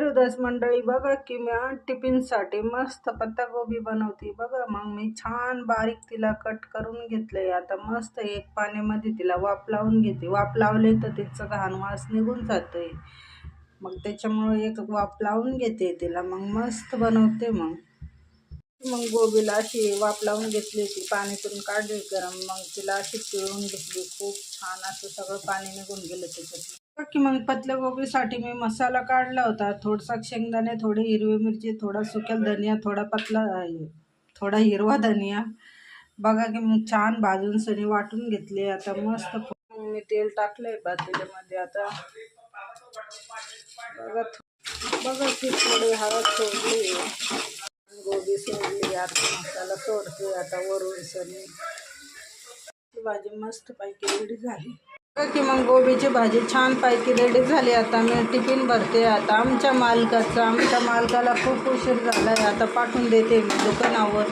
उद्यास मंडळी, बघा की मी टिफिनसाठी मस्त पत्तागोबी बनवते. बघा मग मी छान बारीक तिला कट करून घेतलंय. आता मस्त एक पाण्यामध्ये तिला वाफ लावून घेते. वाफ लावले तर तिचं घाण वास निघून जातोय. मग त्याच्यामुळे एक वाफ लावून घेते तिला, मग मस्त बनवते. मग गोबीला अशी वाफ लावून घेतली, ती पाण्यातून काढली गरम, मग तिला अशी पिळून घेतली. खूप छान असं सगळं पाणी निघून गेलं त्याच्यातून. की मग पतल्या गोबीसाठी मी मसाला काढला होता. थोडासा शेंगदाणे, थोडी हिरवी मिरची, थोडा सुक्या धनिया, थोडा हिरवा धनिया. बघा की मग छान भाजून सनी वाटून घेतले. आता मस्त मी तेल टाकलंय पातेल्यामध्ये. आता बघा की थोडी हळद सोडली, गोबी सोडली, आता मसाला सोडते. आता वरून सनी भाजी मस्त पैकी रेडी झाली. की मग गोबीची भाजी छान पैकी रेडी झाली. आता मी टिफिन भरते. आता आमच्या मालकाला खूप उशीर झालाय, आता पाठवून देते मी दुकानावर.